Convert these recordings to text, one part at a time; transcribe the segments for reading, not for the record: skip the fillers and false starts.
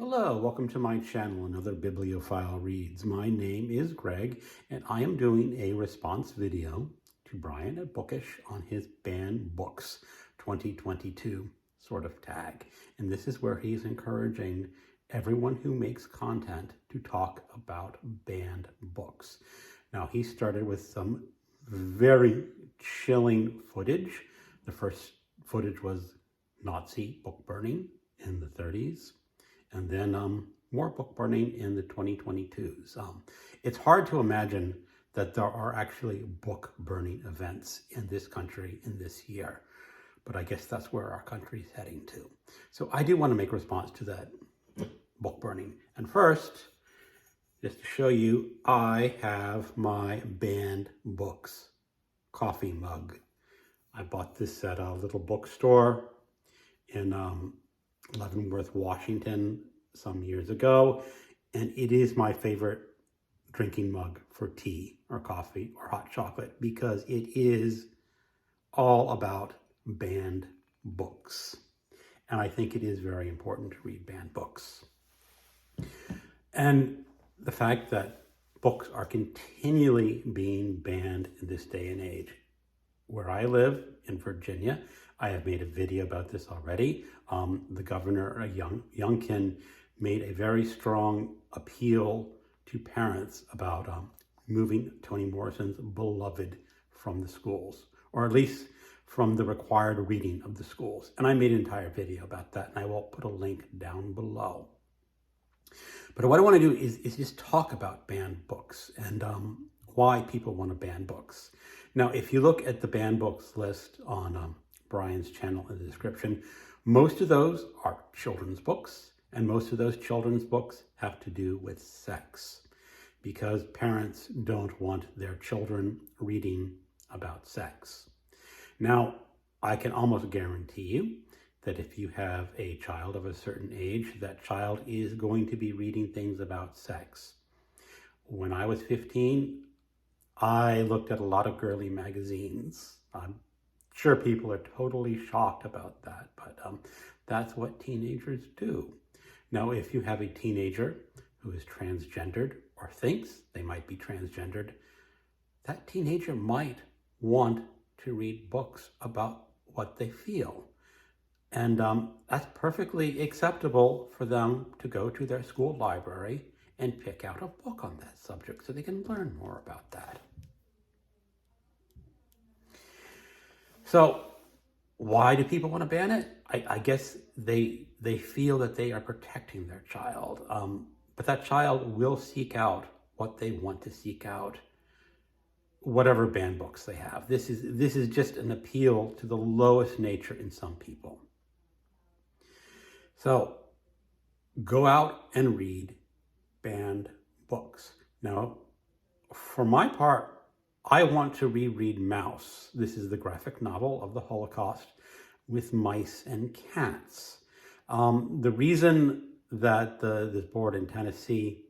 Hello, welcome to my channel, Another Bibliophile Reads. My name is Greg, and I am doing a response video to Brian at Bookish on his Banned Books 2022 sort of tag. And this is where he's encouraging everyone who makes content to talk about banned books. Now, he started with some very chilling footage. The first footage was Nazi book burning in the 30s. And then more book burning in the 2022s. It's hard to imagine that there are actually book burning events in this country in this year. But I guess that's where our country's heading to. So I do want to make a response to that book burning. And first, just to show you, I have my Banned Books coffee mug. I bought this at a little bookstore in Leavenworth, Washington, some years ago, and it is my favorite drinking mug for tea or coffee or hot chocolate because it is all about banned books. And I think it is very important to read banned books. And the fact that books are continually being banned in this day and age. Where I live in Virginia, I have made a video about this already. The governor, Youngkin, made a very strong appeal to parents about moving Toni Morison's Beloved from the schools, or at least from the required reading of the schools. And I made an entire video about that, and I will put a link down below. But what I want to do is just talk about banned books and why people want to ban books. Now, if you look at the banned books list on Brian's channel in the description, most of those are children's books, and most of those children's books have to do with sex because parents don't want their children reading about sex. Now, I can almost guarantee you that if you have a child of a certain age, that child is going to be reading things about sex. When I was 15, I looked at a lot of girly magazines. I'm sure people are totally shocked about that, but that's what teenagers do. Now, if you have a teenager who is transgendered or thinks they might be transgendered, that teenager might want to read books about what they feel. And that's perfectly acceptable for them to go to their school library and pick out a book on that subject so they can learn more about that. So why do people want to ban it? I guess they feel that they are protecting their child, but that child will seek out what they want to seek out, whatever banned books they have. This is just an appeal to the lowest nature in some people. So go out and read banned books. Now, for my part, I want to reread Mauz. This is the graphic novel of the Holocaust with mice and cats. The reason that this board in Tennessee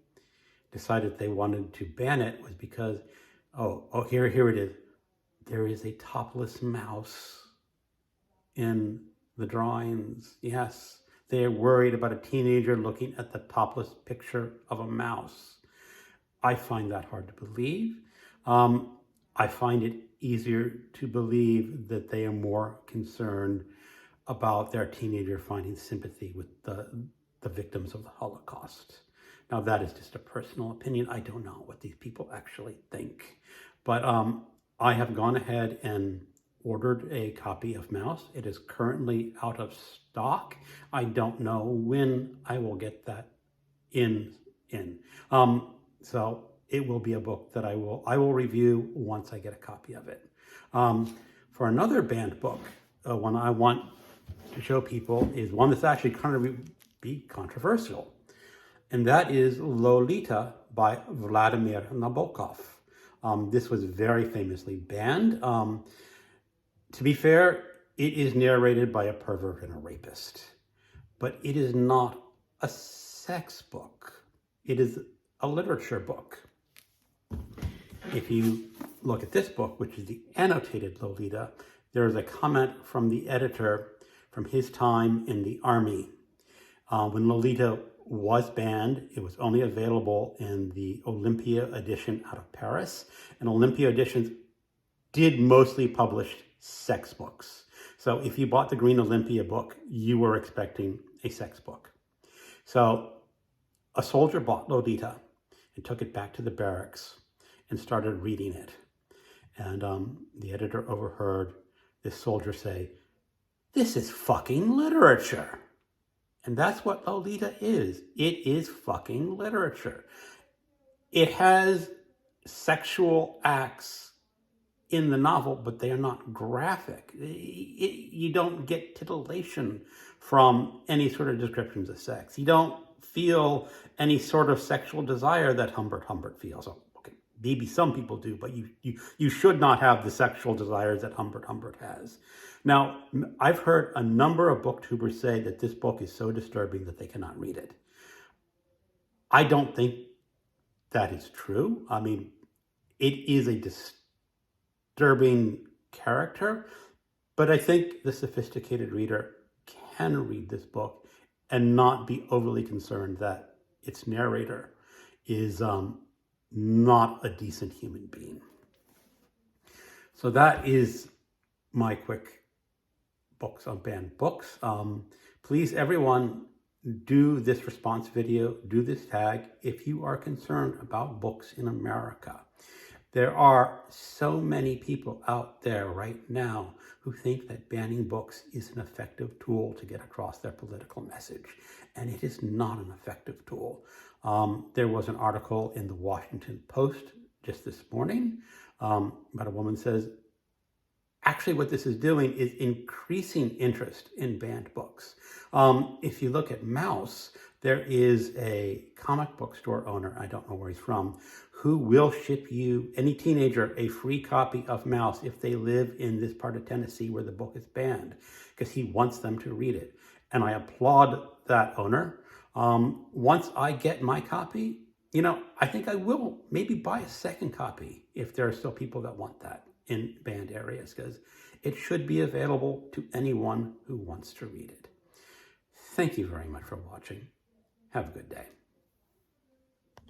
decided they wanted to ban it was because, here it is. There is a topless mouse in the drawings. Yes, they are worried about a teenager looking at the topless picture of a mouse. I find that hard to believe. I find it easier to believe that they are more concerned about their teenager finding sympathy with the victims of the Holocaust. Now, that is just a personal opinion. I don't know what these people actually think. But I have gone ahead and ordered a copy of Mauz. It is currently out of stock. I don't know when I will get that in. So it will be a book that I will review once I get a copy of it. For another banned book, one I want to show people is one that's actually kind of be controversial, and that is Lolita by Vladimir Nabokov. This was very famously banned. To be fair, it is narrated by a pervert and a rapist, but it is not a sex book. It is a literature book. If you look at this book, which is the annotated Lolita, there is a comment from the editor from his time in the army when Lolita was banned. It was only available in the Olympia edition out of Paris. And Olympia editions did mostly publish sex books. So if you bought the Green Olympia book, you were expecting a sex book. So a soldier bought Lolita and took it back to the barracks and started reading it. And the editor overheard this soldier say, "This is fucking literature." And that's what Lolita is. It is fucking literature. It has sexual acts in the novel, but they are not graphic. You don't get titillation from any sort of descriptions of sex. You don't feel any sort of sexual desire that Humbert feels. So, okay, maybe some people do, but you should not have the sexual desires that Humbert has. Now, I've heard a number of booktubers say that this book is so disturbing that they cannot read it. I don't think that is true. I mean, it is a disturbing character, but I think the sophisticated reader can read this book and not be overly concerned that its narrator is not a decent human being. So that is my quick books on banned books. Please, everyone, do this response video, do this tag if you are concerned about books in America. There are so many people out there right now who think that banning books is an effective tool to get across their political message, and it is not an effective tool. There was an article in the Washington Post just this morning about a woman says, actually what this is doing is increasing interest in banned books. If you look at Mauz, there is a comic book store owner, I don't know where he's from, who will ship you, any teenager, a free copy of Mauz if they live in this part of Tennessee where the book is banned, because he wants them to read it. And I applaud that owner. Once I get my copy, I think I will maybe buy a second copy if there are still people that want that in banned areas, because it should be available to anyone who wants to read it. Thank you very much for watching. Have a good day.